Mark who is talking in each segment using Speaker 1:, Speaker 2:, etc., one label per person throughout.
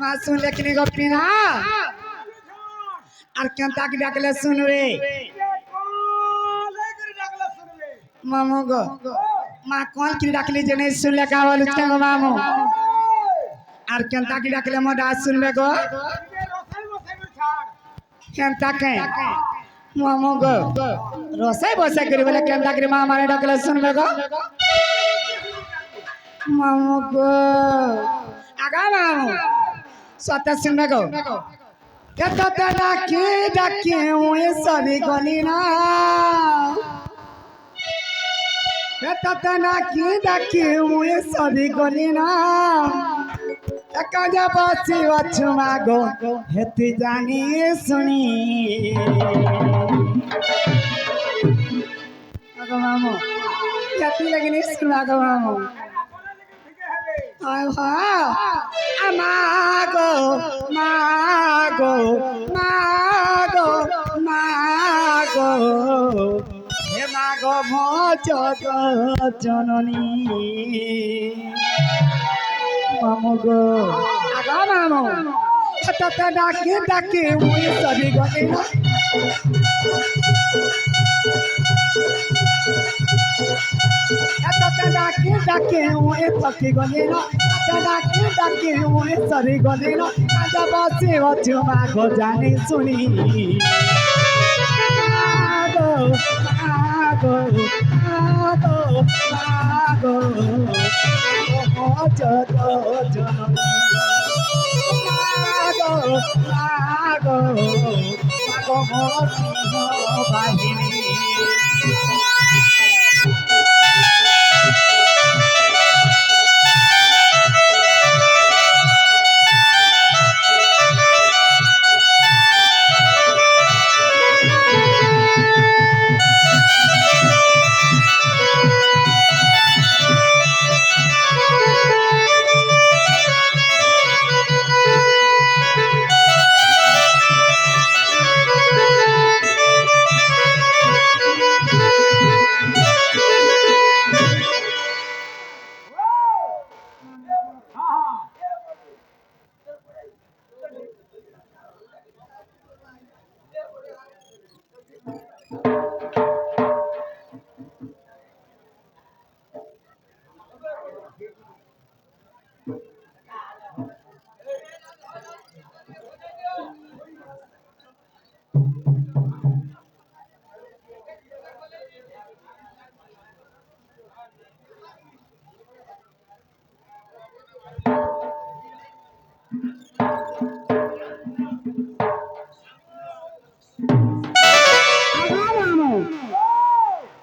Speaker 1: আমার শুনলে কিনে গপি না আর কেন তাকে ডাকলে শুনবে মামু গো মা কোন কিনে ডাকলে জেনে শুনলে কা বলছে গো মামু আর কেন তাকে ডাকলে মোটা শুনবে গো কেন তাকে মামু গো রসাই বসাই করে বলে কেন তাকে মা মারে ডাকলে শুনবে গো মামু গো আগা মামু সত্য শুনবে গো কেতটা ডাকি ডাকি ওই সবই গলি না কেতটা ডাকি ডাকি ওই সবই গলি না একা যা বসি অছু মাগো হেতু জানি শুনি আগো মামু কেতু লাগিনি শুনা গো মামু মাগো মাগো মাগো মাগো হে মাগো ভজ জননী মামু গো আগা মামু তত ডাকে ডাকে মুই সবি গলে না তত ডাকে ডাকে মুই সবি গলে না তত ডাকে ডাকে মুই সবি গলে না আজ বসে অছু মাগো জানি শুনি মাগো মাগো মাগো মাগো ভজ জননী মাগো মাগো মাগো সিংহ বাহিনী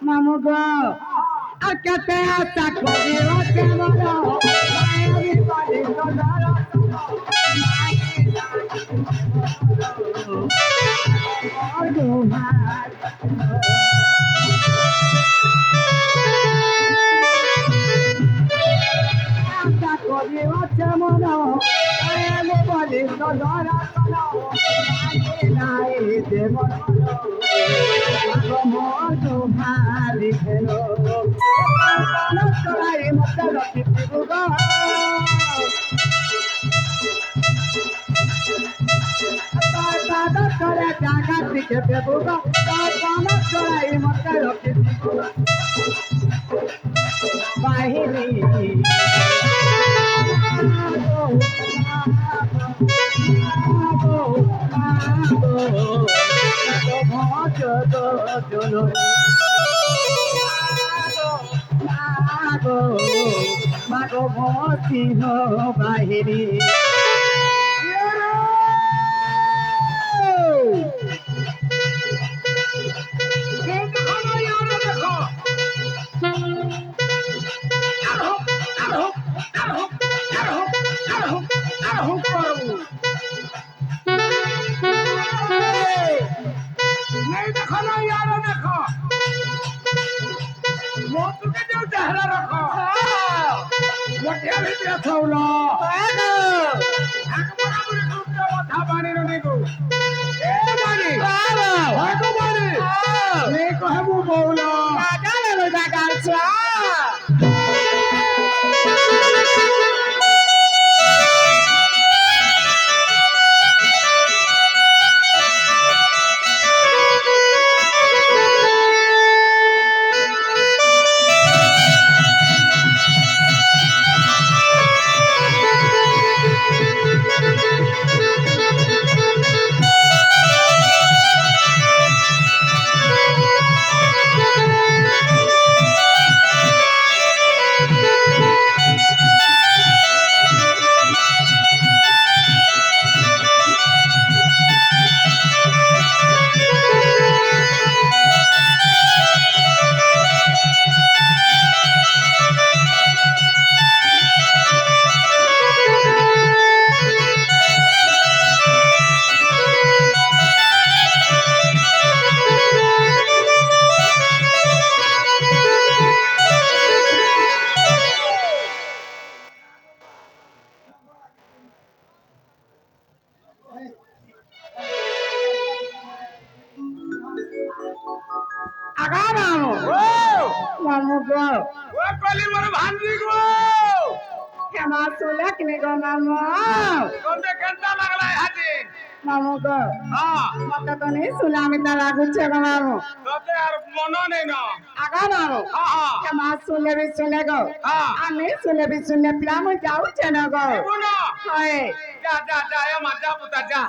Speaker 1: মামু গো আর কেতে আশা করি ওতে মনো আমি বলি তো ধরো আশা করি ওতে মনো আমি বলি তো ধরো নাই দেব মতো ভাবি খেলো চড়াই মতো রকি গো করে জায়গা থেকে দেবো গো চড়াই মতো রকি বাহিনী মাগো সিংহ বাহিনী আগা মামু
Speaker 2: ও
Speaker 1: মামু গো
Speaker 2: ও কলি মোর ভান্জি গো
Speaker 1: ক্ষমা চলে কিনে গো মামু
Speaker 2: তোতে কেনতা লাগলা হাজি
Speaker 1: মামু গো
Speaker 2: হ্যাঁ
Speaker 1: মতে তো নেই সুলামি তা লাগুছে গো মামু
Speaker 2: তোতে আর মনো নেই না
Speaker 1: আগা মামু
Speaker 2: হ্যাঁ
Speaker 1: ক্ষমা চলে বি চলে গো
Speaker 2: হ্যাঁ
Speaker 1: আমি চলে বি চলে প্লামু যাউছে না গো
Speaker 2: শুনো
Speaker 1: হয়
Speaker 2: যা যা যা এ মা যা পুতা যা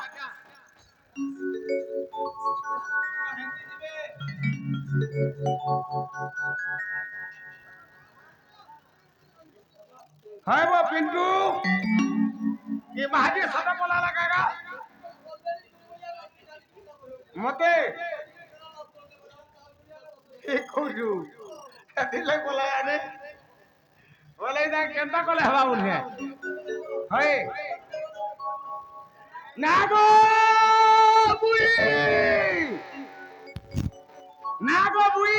Speaker 2: हाय वो पिंटू ये महाजी सदा बोला लगाएगा मते एक खोजू दिले बोला याने बोले इधर केंता कोले हवा उठे हाय नागो बुई नागो बुई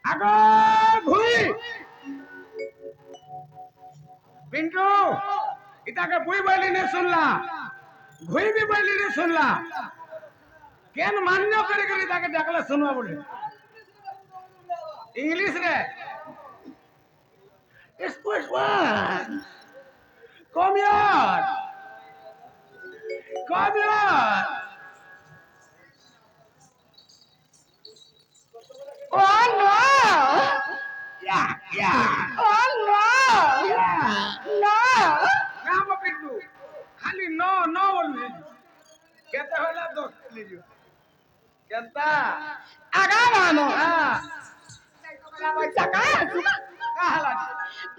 Speaker 2: आगो घुई पिंटू इताके बुई बोली ने सुनला घुई भी बोली ने सुनला केन मान्य करे करे ताके देखला सुनवा बोले इंग्लिश रे स्पोर्ट्स वन कम यार
Speaker 1: oh no
Speaker 2: या
Speaker 1: oh no no
Speaker 2: नाम पिंटू खाली नो नो बोलू कहते होला दोस्त लीजिए कहता
Speaker 1: আগা মামু
Speaker 2: हां
Speaker 1: Saka,
Speaker 2: काहला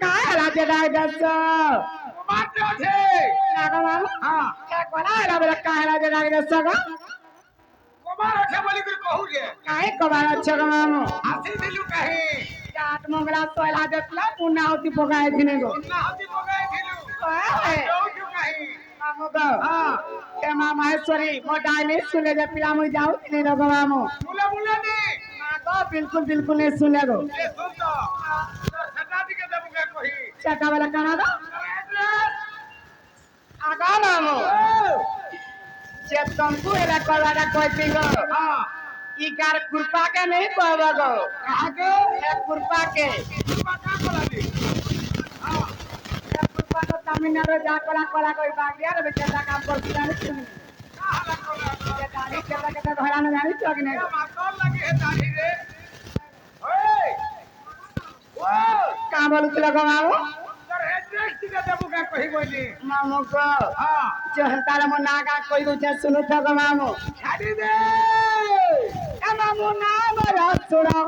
Speaker 1: kaya je dai daso.
Speaker 2: बात আছে
Speaker 1: Naga mamu,
Speaker 2: हां
Speaker 1: kona era bela kaya je dai daso ga.
Speaker 2: কবার আছে বলি করে কহু যে
Speaker 1: Kai ko bala choga mamu.
Speaker 2: আসি দিলু কাহে
Speaker 1: Kat mongla soila je pla punna hoti pogai dine go.
Speaker 2: না হতি পগাই দিলু
Speaker 1: Oye,
Speaker 2: যাও কিউ কাহে
Speaker 1: mamu go.
Speaker 2: हां
Speaker 1: Ke mama Maheshwari, mo dai ne sule je pila mu jau dine go mamu.
Speaker 2: মুলে মুলে নি
Speaker 1: Ma go bilkul bilkul ne sule go.
Speaker 2: এ শুন তো সেটা দিকে দেবো কে কহি
Speaker 1: Chaka bela kana do.
Speaker 2: Address
Speaker 1: Aga mamu. Je tonku era kola da koi pingo.
Speaker 2: हां
Speaker 1: इकार कृपा के नहीं पावा गो
Speaker 2: कहा के
Speaker 1: ये कृपा के
Speaker 2: पका बोला दी हां
Speaker 1: ये कृपा तो तमिलनाडु जा कोला कोई बागिया रे बेटा काम कर जाने सुन
Speaker 2: काहला कोला
Speaker 1: ये दाढ़ी चला के तो घरा न जानी चोगने
Speaker 2: ए मातोल लगी है दाढ़ी रे ओए वो
Speaker 1: काम बोल के लगा मामू
Speaker 2: तर एड्रेस दिके देबो के कहि बोली
Speaker 1: मामू को
Speaker 2: हां
Speaker 1: जो हंतारा मो नागा कोई रुचे सुनो तो गो मामू
Speaker 2: छाड़ी दे
Speaker 1: ए मामू ना मरा सुनो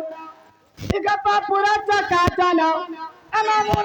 Speaker 1: इका पूरा चका चलो ए मामू